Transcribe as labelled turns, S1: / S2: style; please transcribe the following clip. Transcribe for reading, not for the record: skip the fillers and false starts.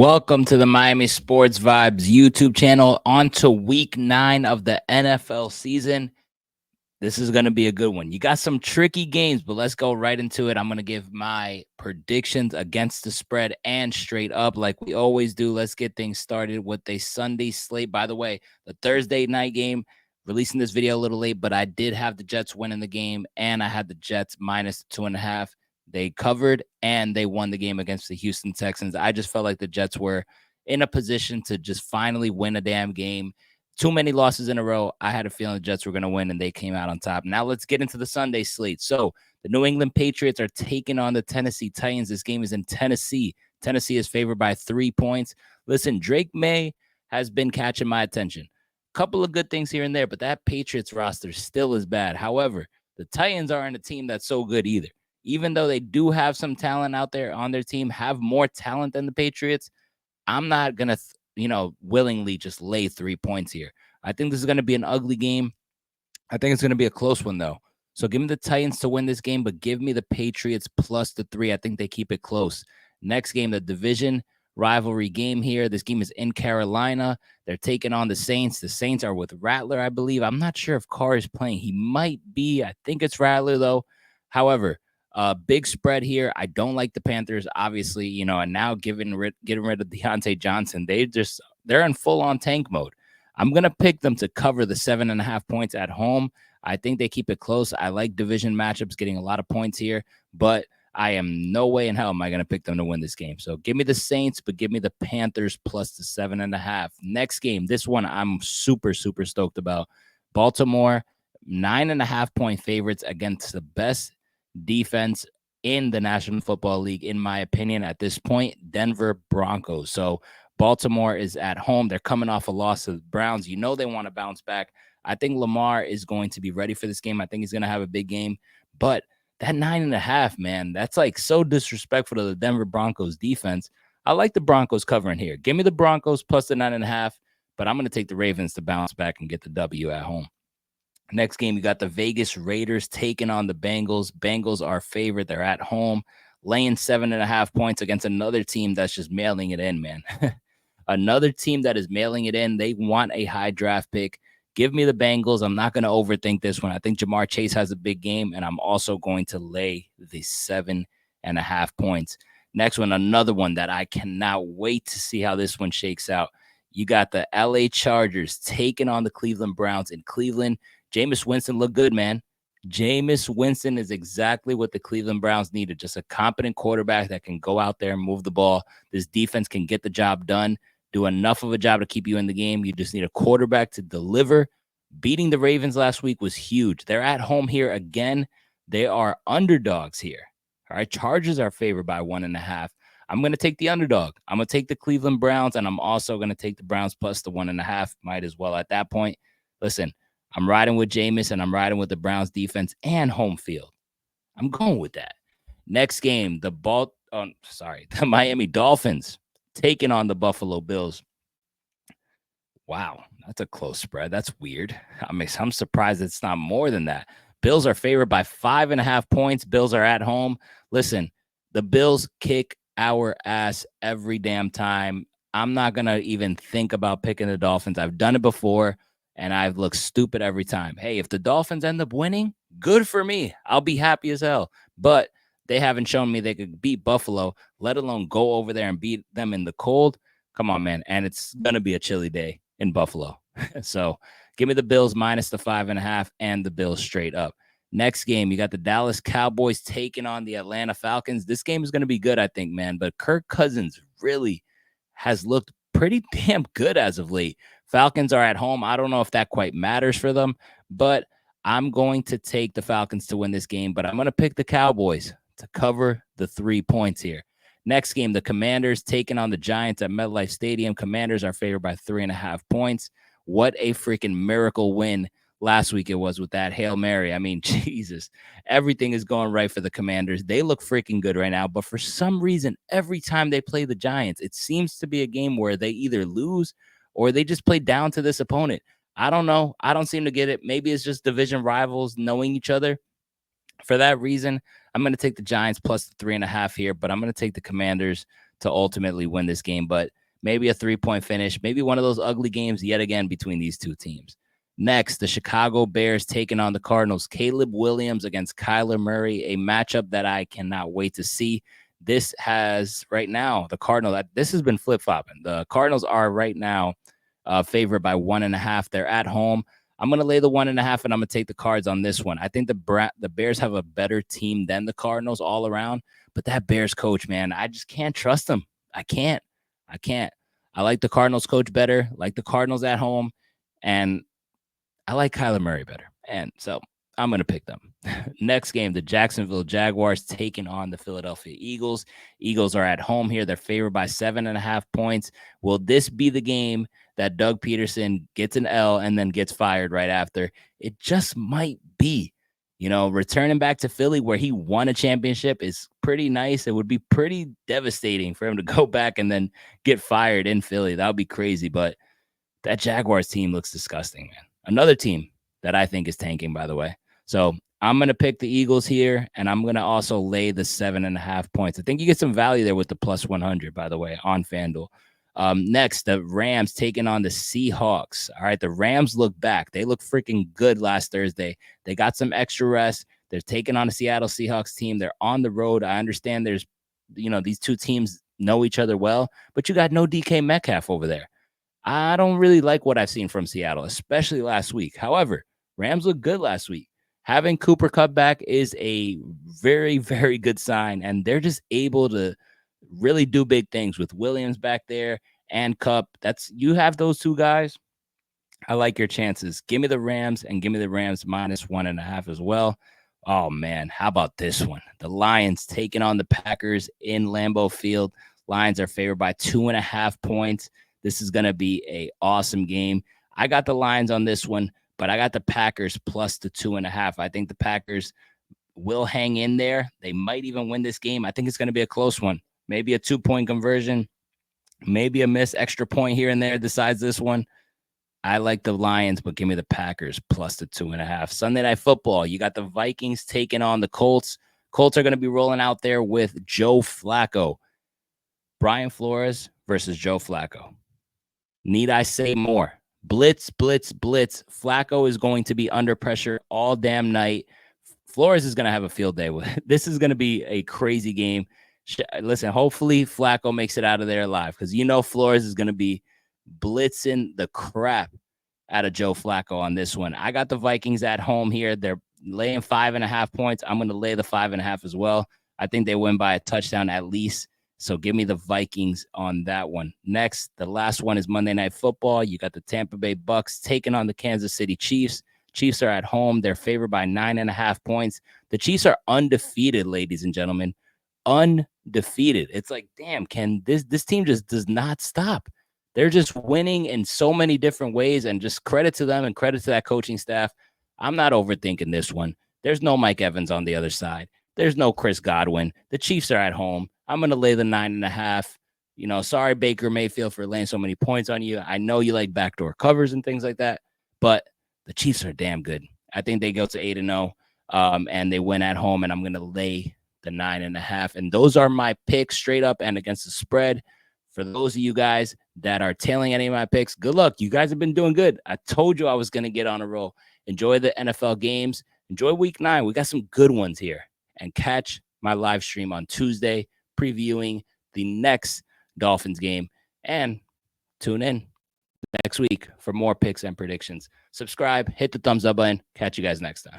S1: Welcome to the Miami Sports Vibes YouTube channel. On to week 9 of the NFL season. This is going to be a good one. You got some tricky games, but let's go right into it. I'm going to give my predictions against the spread and straight up like we always do. Let's get things started with a Sunday slate. By the way, the Thursday night game, releasing this video a little late, but I did have the Jets winning the game, and I had the Jets minus 2.5. They covered, and they won the game against the Houston Texans. I just felt like the Jets were in a position to just finally win a damn game. Too many losses in a row. I had a feeling the Jets were going to win, and they came out on top. Now let's get into the Sunday slate. So the New England Patriots are taking on the Tennessee Titans. This game is in Tennessee. Tennessee is favored by 3 points. Listen, Drake May has been catching my attention. Couple of good things here and there, but that Patriots roster still is bad. However, the Titans aren't a team that's so good either. Even though they do have some talent out there on their team, have more talent than the Patriots, I'm not going to, willingly just lay 3 points here. I think this is going to be an ugly game. I think it's going to be a close one, though. So give me the Titans to win this game, but give me the Patriots plus the 3. I think they keep it close. Next game, the division rivalry game here. This game is in Carolina. They're taking on the Saints. The Saints are with Rattler, I believe. I'm not sure if Carr is playing. He might be. I think it's Rattler, though. However, big spread here. I don't like the Panthers, obviously, and now getting rid of Deontay Johnson. They're in full-on tank mode. I'm going to pick them to cover the 7.5 points at home. I think they keep it close. I like division matchups, getting a lot of points here, but I am no way in hell am I going to pick them to win this game. So give me the Saints, but give me the Panthers plus the 7.5. Next game, this one I'm super, super stoked about. Baltimore, 9.5 point favorites against the best defense in the National Football League, in my opinion, at this point, Denver Broncos. So Baltimore is at home. They're coming off a loss to the Browns. They want to bounce back. I think Lamar is going to be ready for this game. I think he's going to have a big game. But that 9.5, man, that's like so disrespectful to the Denver Broncos defense. I like the Broncos covering here. Give me the Broncos plus the 9.5, but I'm going to take the Ravens to bounce back and get the W at home. Next game, you got the Vegas Raiders taking on the Bengals. Bengals are favored. They're at home, laying 7.5 points against another team that's just mailing it in, man. Another team that is mailing it in. They want a high draft pick. Give me the Bengals. I'm not going to overthink this one. I think Jamar Chase has a big game, and I'm also going to lay the 7.5 points. Next one, another one that I cannot wait to see how this one shakes out. You got the LA Chargers taking on the Cleveland Browns in Cleveland. Jameis Winston looked good, man. Jameis Winston is exactly what the Cleveland Browns needed. Just a competent quarterback that can go out there and move the ball. This defense can get the job done, do enough of a job to keep you in the game. You just need a quarterback to deliver. Beating the Ravens last week was huge. They're at home here again. They are underdogs here. All right, Chargers are favored by 1.5. I'm going to take the underdog. I'm going to take the Cleveland Browns, and I'm also going to take the Browns plus the 1.5. Might as well at that point. Listen, I'm riding with Jameis, and I'm riding with the Browns defense and home field. I'm going with that. Next game, the Miami Dolphins taking on the Buffalo Bills. Wow, that's a close spread. That's weird. I'm surprised it's not more than that. Bills are favored by 5.5 points. Bills are at home. Listen, the Bills kick our ass every damn time. I'm not going to even think about picking the Dolphins. I've done it before, and I've looked stupid every time. Hey, if the Dolphins end up winning, good for me. I'll be happy as hell. But they haven't shown me they could beat Buffalo, let alone go over there and beat them in the cold. Come on, man. And it's going to be a chilly day in Buffalo. So give me the Bills minus the 5.5 and the Bills straight up. Next game, you got the Dallas Cowboys taking on the Atlanta Falcons. This game is going to be good, I think, man. But Kirk Cousins really has looked pretty damn good as of late. Falcons are at home. I don't know if that quite matters for them, but I'm going to take the Falcons to win this game. But I'm going to pick the Cowboys to cover the 3 points here. Next game, the Commanders taking on the Giants at MetLife Stadium. Commanders are favored by 3.5 points. What a freaking miracle win last week it was with that Hail Mary. I mean, Jesus, everything is going right for the Commanders. They look freaking good right now, but for some reason, every time they play the Giants, it seems to be a game where they either lose or they just play down to this opponent. I don't know. I don't seem to get it. Maybe it's just division rivals knowing each other. For that reason, I'm going to take the Giants plus the 3.5 here, but I'm going to take the Commanders to ultimately win this game, but maybe a 3-point finish, maybe one of those ugly games yet again between these two teams. Next, the Chicago Bears taking on the Cardinals. Caleb Williams against Kyler Murray, a matchup that I cannot wait to see. This has right now the Cardinals. This has been flip-flopping. The Cardinals are right now favored by 1.5. They're at home. I'm going to lay the 1.5, and I'm going to take the Cards on this one. I think the Bears have a better team than the Cardinals all around, but that Bears coach, man, I just can't trust him. I can't. I like the Cardinals coach better, like the Cardinals at home, and I like Kyler Murray better. And so I'm going to pick them. Next game, the Jacksonville Jaguars taking on the Philadelphia Eagles. Eagles are at home here. They're favored by 7.5 points. Will this be the game that Doug Peterson gets an L and then gets fired right after? It just might be. You know, returning back to Philly where he won a championship is pretty nice. It would be pretty devastating for him to go back and then get fired in Philly. That would be crazy. But that Jaguars team looks disgusting, man. Another team that I think is tanking, by the way. So I'm going to pick the Eagles here, and I'm going to also lay the 7.5 points. I think you get some value there with the plus 100, by the way, on FanDuel. Next, the Rams taking on the Seahawks. All right, the Rams look back. They look freaking good last Thursday. They got some extra rest. They're taking on a Seattle Seahawks team. They're on the road. I understand there's, these two teams know each other well, but you got no DK Metcalf over there. I don't really like what I've seen from Seattle, especially last week. However, Rams look good last week. Having Cooper Kupp back is a very, very good sign, and they're just able to really do big things with Williams back there and Kupp. You have those two guys. I like your chances. Give me the Rams and give me the Rams minus 1.5 as well. Oh, man, how about this one? The Lions taking on the Packers in Lambeau Field. Lions are favored by 2.5 points. This is going to be an awesome game. I got the Lions on this one, but I got the Packers plus the 2.5. I think the Packers will hang in there. They might even win this game. I think it's going to be a close one. Maybe a 2-point conversion, maybe a missed extra point here and there decides this one. I like the Lions, but give me the Packers plus the 2.5. Sunday Night Football, you got the Vikings taking on the Colts. Colts are going to be rolling out there with Joe Flacco. Brian Flores versus Joe Flacco. Need I say more? Blitz, blitz, blitz. Flacco is going to be under pressure all damn night. Flores is going to have a field day with it. This is going to be a crazy game. Listen, hopefully Flacco makes it out of there alive because Flores is going to be blitzing the crap out of Joe Flacco on this one. I got the Vikings at home here. They're laying 5.5 points. I'm going to lay the 5.5 as well. I think they win by a touchdown at least. So give me the Vikings on that one. Next, the last one is Monday Night Football. You got the Tampa Bay Bucks taking on the Kansas City Chiefs. Chiefs are at home. They're favored by 9.5 points. The Chiefs are undefeated, ladies and gentlemen. Undefeated. It's like, damn, this team just does not stop. They're just winning in so many different ways, and just credit to them and credit to that coaching staff. I'm not overthinking this one. There's no Mike Evans on the other side. There's no Chris Godwin. The Chiefs are at home. I'm going to lay the 9.5. Sorry, Baker Mayfield, for laying so many points on you. I know you like backdoor covers and things like that, but the Chiefs are damn good. I think they go to 8-0, and they win at home, and I'm going to lay the 9.5. And those are my picks straight up and against the spread. For those of you guys that are tailing any of my picks, good luck. You guys have been doing good. I told you I was going to get on a roll. Enjoy the NFL games. Enjoy week 9. We got some good ones here. And catch my live stream on Tuesday previewing the next Dolphins game. And tune in next week for more picks and predictions. Subscribe, hit the thumbs up button. Catch you guys next time.